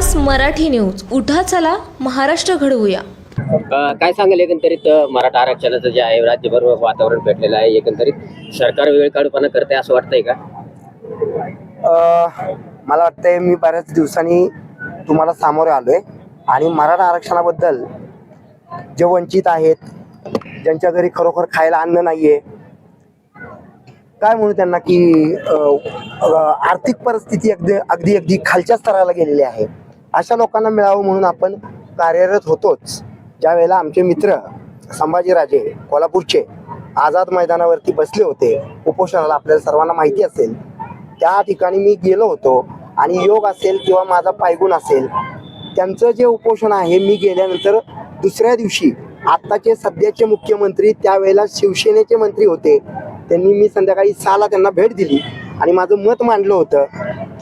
मास Marathi news. उठा चला महाराष्ट्र घडवूया. काय सांगाल एकंदरीत मराठा आरक्षणाचं जे आहे राज्यभर वातावरण भेटलेलं आहे, एकंदरीत सरकार वेळ काढूपणा करते असं वाटतंय का? मला वाटतंय मी बऱ्याच दिवसांनी तुम्हाला सामोरे आलोय आणि मराठा आरक्षणाबद्दल जे वंचित आहेत, ज्यांच्या घरी खरोखर खायला अन्न नाहीये, काय म्हणू त्यांना की आर्थिक परिस्थिती अगदी अगदी खालच्या स्तराला गेलेली आहे, अशा लोकांना मिळावं म्हणून आपण कार्यरत होतोच. ज्या वेळेला आमचे मित्र संभाजीराजे कोल्हापूरचे आझाद मैदानावरती बसले होते उपोषणाला, आपल्याला सर्वांना माहिती असेल, त्या ठिकाणी मी गेलो होतो आणि योग असेल किंवा माझा पायगुण असेल, त्यांचं जे उपोषण आहे, मी गेल्यानंतर दुसऱ्या दिवशी आत्ताचे सध्याचे मुख्यमंत्री त्यावेळेला शिवसेनेचे मंत्री होते, त्यांनी मी संध्याकाळी 6ला त्यांना भेट दिली आणि माझं मत मांडलं होतं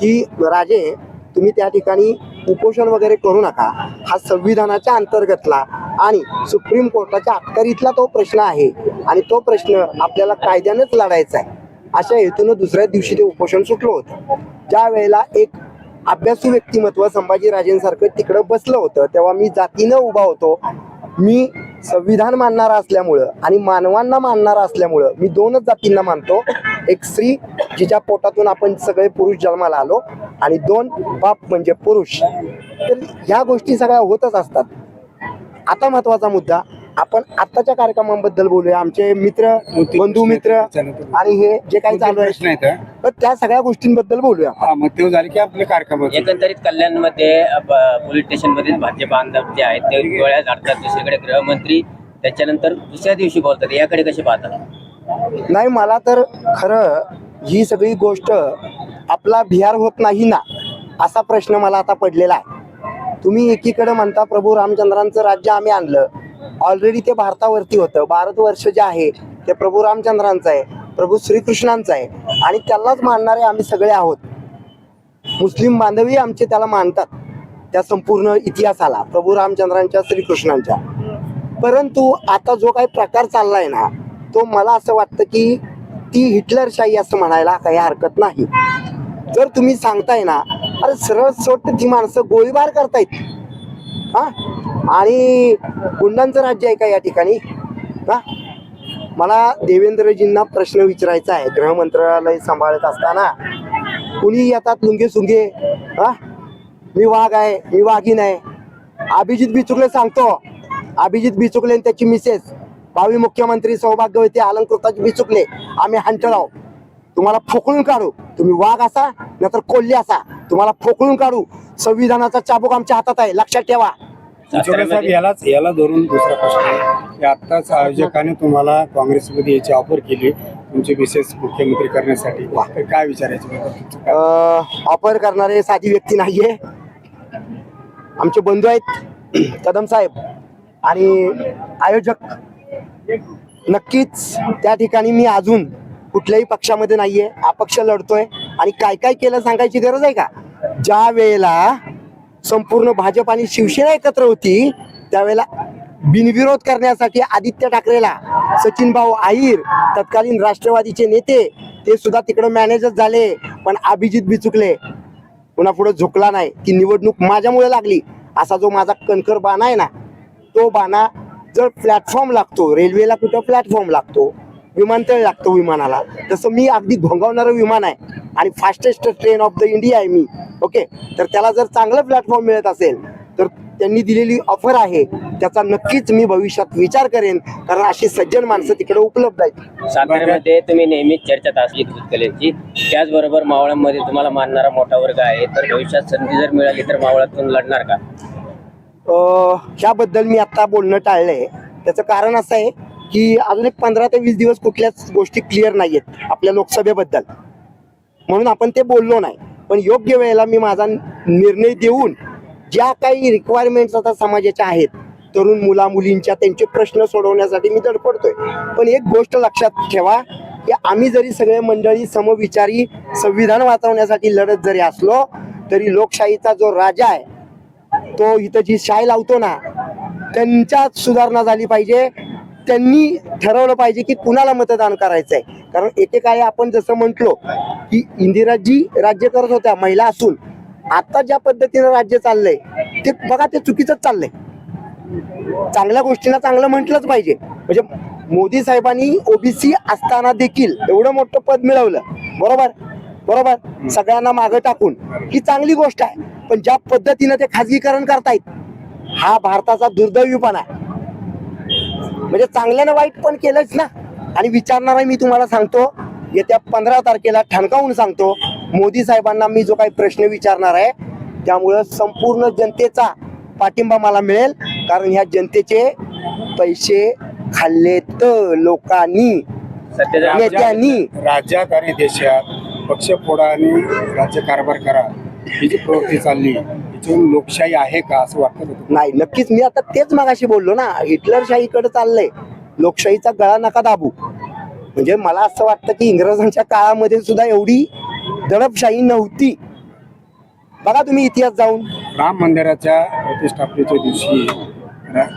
की राजे, तुम्ही त्या ठिकाणी उपोषण वगैरे करू नका, हा संविधानाच्या अंतर्गतला आणि सुप्रीम कोर्टाच्या अखत्यारीतला तो प्रश्न आहे आणि तो प्रश्न आपल्याला कायद्यानेच लढायचा आहे, अशा हेतून दुसऱ्या दिवशी ते उपोषण सुटलं होतं. ज्या वेळेला एक अभ्यासू व्यक्तिमत्व संभाजीराजेंसारखं तिकडं बसलं होतं, तेव्हा मी जातीनं उभा होतो. मी संविधान मानणारा असल्यामुळं आणि मानवांना मानणारा असल्यामुळं मी दोनच जातींना मानतो, एक स्त्री जिच्या पोटातून आपण सगळे पुरुष जन्माला आलो आणि 2 बाप म्हणजे पुरुष. तर ह्या गोष्टी सगळ्या होतच असतात. आता महत्वाचा मुद्दा, आपण आत्ताच्या कार्यक्रमांबद्दल बोलूया. आमचे मित्र, बंधू मित्र आणि हे जे काही चालू आहे तर त्या सगळ्या गोष्टींबद्दल बोलूया. मग ते झाले की आपले कार्यक्रम एकंदरीत कल्याणमध्ये पोलीस स्टेशन मध्ये भाजप बांधव जे आहेत ते गोळ्या झाडतात, दुसरीकडे गृहमंत्री त्याच्यानंतर दुसऱ्या दिवशी बोलतात, याकडे कसे पाहतात? नाही, मला तर खरं ही सगळी गोष्ट आपला बिहार होत नाही ना, असा प्रश्न मला आता पडलेला आहे. तुम्ही एकीकडे म्हणता प्रभू रामचंद्रांचं राज्य आम्ही आणलं, ऑलरेडी ते भारतावरती होतं. भारतवर्ष जे आहे ते प्रभू रामचंद्रांचं आहे, प्रभू श्रीकृष्णांचं आहे आणि त्यालाच मानणारे आम्ही सगळे आहोत. मुस्लिम बांधवही आमचे त्याला मानतात, त्या संपूर्ण इतिहासाला, प्रभू रामचंद्रांच्या, श्रीकृष्णांच्या. परंतु आता जो काही प्रकार चाललाय ना, तो मला असं वाटतं की ती हिटलरशाही असं म्हणायला काही हरकत नाही. जर तुम्ही सांगताय ना, अरे सरळ सोट ती माणसं गोळीबार करतायत हा, आणि गुंडांचं राज्य आहे का या ठिकाणी? हा, मला देवेंद्रजींना प्रश्न विचारायचा आहे. गृहमंत्रालय सांभाळत असताना कुणी येतात लुंगे सुंगे, हा, मी वाघ आहे, मी वाघीण आहे. अभिजित बिचुकले सांगतो, अभिजित बिचुकले आणि त्याची मिसेस, भावी मुख्यमंत्री सौभाग्यवती अलंकृताची बिचुकले, आम्ही हंटर आहोत, तुम्हाला फोकळून काढू. तुम्ही वाघ असा नाहीतर कोल्हे असा, तुम्हाला फोकळून काढू. संविधानाचा चाबूक आमच्या हातात आहे, लक्षात ठेवा. साहेब, याला धरून दुसरा प्रश्न आहे की आत्ताच आयोजकाने तुम्हाला काँग्रेसमध्ये याची ऑफर केली तुमची विशेष मुख्यमंत्री करण्यासाठी, तर काय विचारायचे? ऑफर करणारे साधी व्यक्ती नाहीये, आमचे बंधू आहेत कदम साहेब आणि आयोजक. नक्कीच त्या ठिकाणी मी अजून कुठल्याही पक्षामध्ये नाहीये, अपक्ष लढतोय. आणि काय काय केलं सांगायची गरज आहे का? ज्या वेळेला संपूर्ण भाजप आणि शिवसेना एकत्र होती, त्यावेळेला बिनविरोध करण्यासाठी आदित्य ठाकरेला सचिन भाऊ आहिर, तत्कालीन राष्ट्रवादीचे नेते, ते सुद्धा तिकडे मॅनेजर झाले. पण अभिजित बिचुकले पुन्हा पुढे झुकला नाही. ती निवडणूक माझ्यामुळे लागली, असा जो माझा कणखर बाणा आहे ना, तो बाणा जर प्लॅटफॉर्म लागतो, रेल्वेला कुठं प्लॅटफॉर्म लागतो, विमानतळ लागतो विमानाला, तसं मी अगदी घोंगावणारं विमान आहे आणि fastest train of the India आहे मी. ओके, तर त्याला जर चांगलं प्लॅटफॉर्म मिळत असेल तर त्यांनी दिलेली ऑफर आहे, त्याचा नक्कीच मी भविष्यात विचार करेन, कारण अशी सज्जन माणसं तिकडे उपलब्ध आहेत. साताऱ्यामध्ये तुम्ही नेहमीच चर्चेत असली भूतकलेची, त्याचबरोबर मावळांमध्ये तुम्हाला मानणारा मोठा वर्ग आहे, तर भविष्यात संधी जर मिळाली तर मावळातून लढणार का? ह्याबद्दल मी आता बोलणं टाळलंय. त्याचं कारण असं आहे की अजून एक 15 ते 20 दिवस कुठल्याच गोष्टी क्लिअर नाही आहेत आपल्या लोकसभेबद्दल, म्हणून आपण ते बोललो नाही. पण योग्य वेळेला मी माझा निर्णय देऊन ज्या काही रिक्वायरमेंट्स आता समाजाच्या आहेत, तरुण मुला मुलींच्या, त्यांचे प्रश्न सोडवण्यासाठी मी धडपडतोय. पण एक गोष्ट लक्षात ठेवा की आम्ही जरी सगळे मंडळी समविचारी संविधान वाचवण्यासाठी लढत जरी असलो, तरी लोकशाहीचा जो राजा आहे, तो इथं जी शाई लावतो ना, त्यांच्यात सुधारणा झाली पाहिजे. त्यांनी ठरवलं पाहिजे की कुणाला मतदान करायचंय. कारण एकेकाळी आपण जसं म्हटलो की इंदिराजी राज्य करत होत्या महिला असून, आता ज्या पद्धतीनं राज्य चाललंय ते बघा, ते चुकीचंच चाललंय. चांगल्या गोष्टींना चांगलं म्हटलंच पाहिजे. म्हणजे मोदी साहेबांनी ओबीसी असताना देखील एवढं मोठं पद मिळवलं, बरोबर, सगळ्यांना मागं टाकून, ही चांगली गोष्ट आहे. पण ज्या पद्धतीनं ते खाजगीकरण करतायत, हा भारताचा दुर्दैवीपणा आहे. म्हणजे चांगल्यानं वाईट पण केलंच ना. आणि विचारणार आहे, मी तुम्हाला सांगतो, येत्या 15 तारखेला ठणकावून सांगतो, मोदी साहेबांना मी जो काही प्रश्न विचारणार आहे त्यामुळं संपूर्ण जनतेचा पाठिंबा मला मिळेल. कारण ह्या जनतेचे पैसे खाल्लेत लोकांनी, नेत्यांनी. राज्यात आणि देशात पक्ष फोडा आणि राज्य कारभार करा ही जी प्रवृत्ती चालली, याच्यातून लोकशाही आहे का असं वाटतं का? नाही, नक्कीच. मी आता तेच मगाशी बोललो ना, हिटलरशाहीकडे चाललंय. लोकशाहीचा गळा नका दाबू. म्हणजे मला असं वाटतं की इंग्रजांच्या काळामध्ये सुद्धा एवढी दडपशाही नव्हती. बघा तुम्ही इतिहास जाऊन. राम मंदिराच्या प्रतिष्ठापनेच्या दिवशी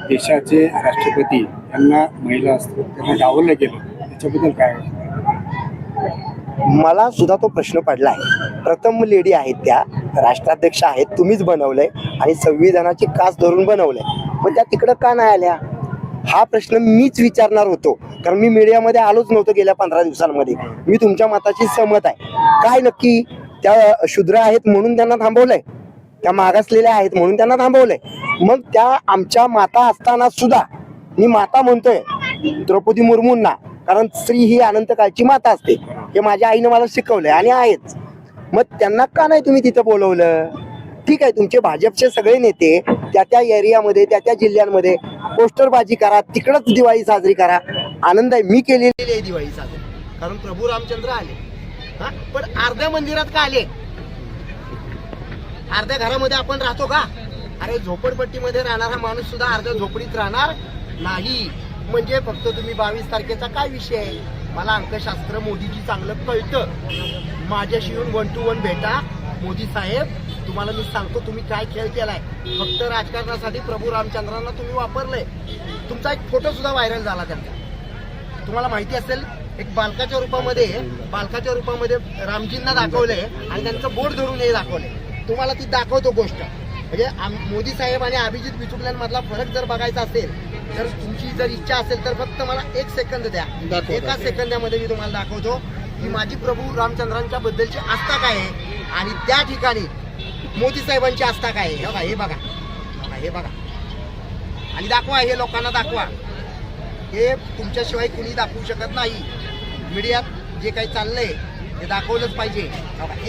देशाचे राष्ट्रपती यांना महिला असतात त्यांना डावललं गेलं, त्याच्याबद्दल काय? मला सुद्धा तो प्रश्न पडलाय. प्रथम लेडी आहेत, त्या राष्ट्राध्यक्ष आहेत, तुम्हीच बनवलंय आणि संविधानाची कास धरून बनवलंय, पण त्या तिकडं का नाही आल्या? हा प्रश्न मीच विचारणार होतो. कारण मी मीडियामध्ये आलोच नव्हतो गेल्या 15 दिवसांमध्ये. मी तुमच्या मताशी सहमत आहे. काय नक्की त्या शूद्र आहेत म्हणून त्यांना थांबवलंय, त्या मागासलेल्या आहेत म्हणून त्यांना थांबवलंय. मग त्या आमच्या माता असताना सुद्धा, मी माता म्हणतोय द्रौपदी मुर्मूंना, कारण स्त्री ही अनंत काळची माता असते, हे माझ्या आईनं मला शिकवलंय आणि आहेच. मग त्यांना का नाही तुम्ही तिथं बोलवलं? ठीक आहे, तुमचे भाजपचे सगळे नेते त्या त्या एरियामध्ये, त्या त्या जिल्ह्यांमध्ये पोस्टरबाजी करा, तिकडंच दिवाळी साजरी करा. आनंद आहे, मी केलेली आहे दिवाळी साजरी, कारण प्रभू रामचंद्र आले. हा, पण अर्ध्या मंदिरात का आले? अर्ध्या घरामध्ये आपण राहतो का? अरे झोपडपट्टीमध्ये राहणारा माणूस सुद्धा अर्ध्या झोपडीत राहणार नाही. म्हणजे फक्त तुम्ही 22 तारखेचा काय विषय आहे? मला अंकशास्त्र मोदीजी चांगलं कळतं. माझ्याशी येऊन 1 to 1 भेटा. मोदी साहेब, तुम्हाला मी सांगतो तुम्ही काय खेळ केलाय. फक्त राजकारणासाठी प्रभू रामचंद्रांना तुम्ही वापरलंय. तुमचा एक फोटो सुद्धा व्हायरल झाला त्यांचा, तुम्हाला माहिती असेल. एक बालकाच्या रूपामध्ये रामजींना दाखवलंय आणि त्यांचं बोट धरून हे दाखवलंय. तुम्हाला ती दाखवतो गोष्ट. म्हणजे मोदी साहेब आणि अभिजित बिचुकल्यांमधला फरक जर बघायचा असेल तर तुमची जर इच्छा असेल तर फक्त मला 1 सेकंद द्या. 1 सेकंदामध्ये मी तुम्हाला दाखवतो की माझी प्रभू रामचंद्रांच्या बद्दलची आस्था काय आहे आणि त्या ठिकाणी मोदी साहेबांची आस्था काय आहे. हे बघा आणि दाखवा, हे लोकांना दाखवा. हे तुमच्याशिवाय कुणी दाखवू शकत नाही. मीडियात जे काही चाललंय ते दाखवलंच पाहिजे.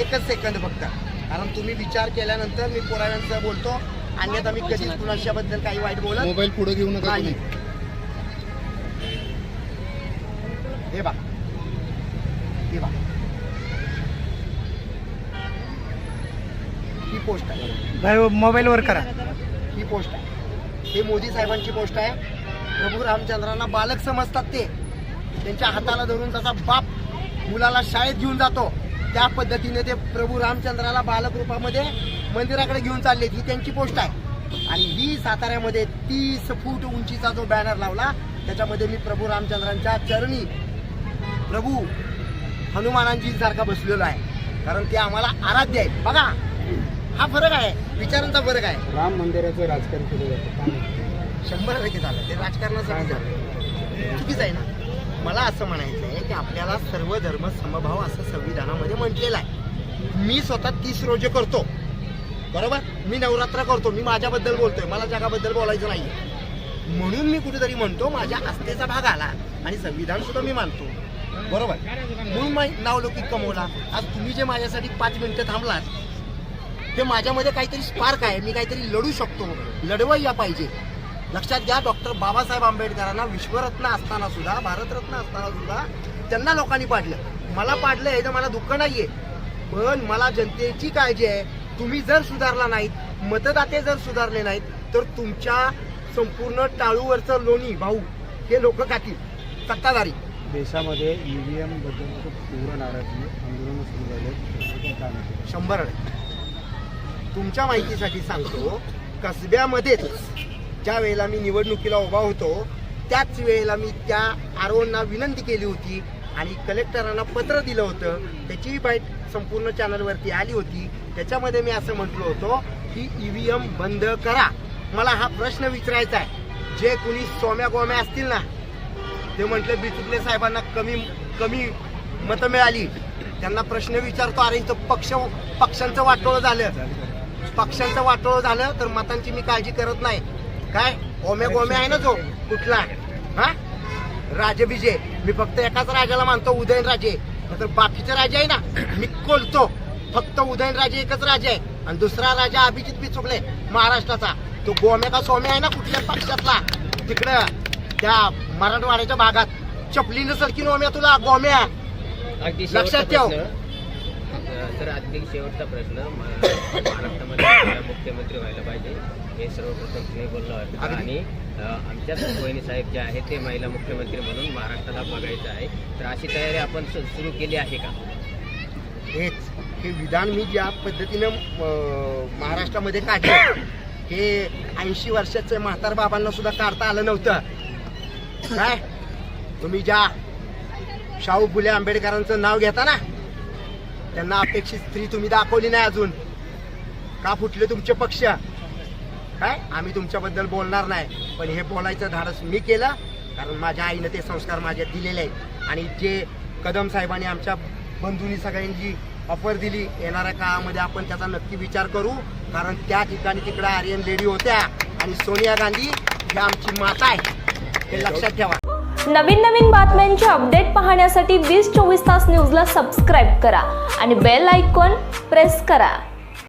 1 सेकंद फक्त, कारण तुम्ही विचार केल्यानंतर मी पुराव्यांसह बोलतो, अन्यथा मी कधीच कुणाच्याबद्दल काही वाईट बोलत. मोबाईल पुढे घेऊ नका. हे बघा, ही पोस्ट आहे. मोबाईल वर करा. ही पोस्ट आहे, हे मोदी साहेबांची पोस्ट आहे. प्रभू रामचंद्रांना बालक समजतात. ते त्यांच्या हाताला धरून जसा बाप मुलाला शाळेत घेऊन जातो त्या पद्धतीने ते प्रभू रामचंद्राला बालक रूपामध्ये मंदिराकडे घेऊन चालले. ही त्यांची पोस्ट आहे. आणि ही साताऱ्यामध्ये 30 फूट उंचीचा जो बॅनर लावला त्याच्यामध्ये मी प्रभू रामचंद्रांच्या चरणी प्रभू हनुमानांजी सारखा बसलेलो आहे, कारण ते आम्हाला आराध्य आहे. बघा, हा फरक आहे, विचारांचा फरक आहे. राम मंदिराचं राजकारण केलं जातं, 100% झालं ते राजकारणासाठी झालं. चुकीचं आहे ना. मला असं म्हणायचं आहे की आपल्याला सर्व धर्म समभाव असं संविधानामध्ये म्हटलेलं आहे. मी स्वतः 30 रोजे करतो, बरोबर. मी नवरात्र करतो. मी माझ्याबद्दल बोलतोय, मला जगाबद्दल बोलायचं नाही. म्हणून मी कुठेतरी म्हणतो माझ्या आस्थेचा भाग आला आणि संविधान सुद्धा मी मानतो, बरोबर. म्हणून मी नावलौकिक कमवला. आज तुम्ही जे माझ्यासाठी 5 मिनिटं थांबलात ते माझ्यामध्ये काहीतरी स्पार्क आहे. मी काहीतरी लढू शकतो, लढवायला पाहिजे. लक्षात घ्या, डॉक्टर बाबासाहेब आंबेडकरांना विश्वरत्न असताना सुद्धा, भारतरत्न असताना सुद्धा त्यांना लोकांनी पाडलं. मला पाडलं हे तर मला दुःख नाहीये, पण मला जनतेची काळजी आहे. तुम्ही जर सुधारला नाहीत, मतदाते जर सुधारले नाहीत तर तुमच्या संपूर्ण टाळूवरचं लोणी भाऊ हे लोक खातील, सत्ताधारी. देशामध्ये ईव्हीएम बद्दल खूप तीव्र नाराजी आंदोलन सुरू झाले. 100%. तुमच्या माहितीसाठी सांगतो, कसब्यामध्येच ज्या वेळेला मी निवडणुकीला उभा होतो त्याच वेळेला मी त्या आरोंना विनंती केली होती आणि कलेक्टरांना पत्र दिलं होतं, त्याचीही बाईट संपूर्ण चॅनलवरती आली होती. त्याच्यामध्ये मी असं म्हटलं होतो की EVM बंद करा. मला हा प्रश्न विचारायचा आहे, जे कुणी सोम्या गोम्या असतील ना, ते म्हटलं बिचुकले साहेबांना कमी मतं मिळाली, त्यांना प्रश्न विचारतो, अरे इथं पक्षांचं वाटोळं झालं तर मतांची मी काळजी करत नाही. काय ओम्या गोम्या आहे ना जो कुठला हा राजे बिजे, मी फक्त एकाच राजाला मानतो, उदयनराजे. तर बाकीचे राजे आहे ना मी कोलतो, फक्त उदयनराजे एकच राजा आहे आणि दुसरा राजा अभिजित बिचुकले महाराष्ट्राचा. तो गोम्या का सोम्या आहे ना कुठल्या पक्षातला, तिकडं त्या मराठवाड्याच्या भागात चपलीनं सरकीन ओम्या तुला गोम्या. अगदी लक्षात ठेव. तर अगदी शेवटचा प्रश्न, महाराष्ट्रामध्ये मुख्यमंत्री व्हायला पाहिजे हे सर्वप्रथम तुम्ही बोललो आहात आणि आमच्या वहिनी साहेब जे आहेत ते महिला मुख्यमंत्री म्हणून महाराष्ट्राला बघायचं आहे, तर अशी तयारी आपण सुरू केली आहे का? हे विधान मी ज्या पद्धतीनं महाराष्ट्रामध्ये काढलं, हे 80 वर्षाचे म्हातार बाबांना सुद्धा काढता आलं नव्हतं. काय तुम्ही ज्या शाहू फुले आंबेडकरांचं नाव घेता ना, त्यांना अपेक्षित स्त्री तुम्ही दाखवली नाही अजून. का फुटले तुमचे पक्ष? काय आम्ही तुमच्याबद्दल बोलणार नाही, पण हे बोलायचं धाडस मी केलं कारण माझ्या आईनं ते संस्कार माझ्यात दिलेले आहेत. आणि जे कदम साहेबांनी आमच्या बंधूंनी सगळ्यांची ऑफर दिली, येणाऱ्या काळामध्ये आपण त्याचा नक्की विचार करू, कारण त्या ठिकाणी तिकडे आर्यन लेडी होत्या आणि सोनिया गांधी ही आमची माता आहे, हे लक्षात ठेवा. नवीन बातम्यांचे अपडेट पाहण्यासाठी 20/24 तास न्यूजला सबस्क्राईब करा आणि बेल आयकॉन प्रेस करा.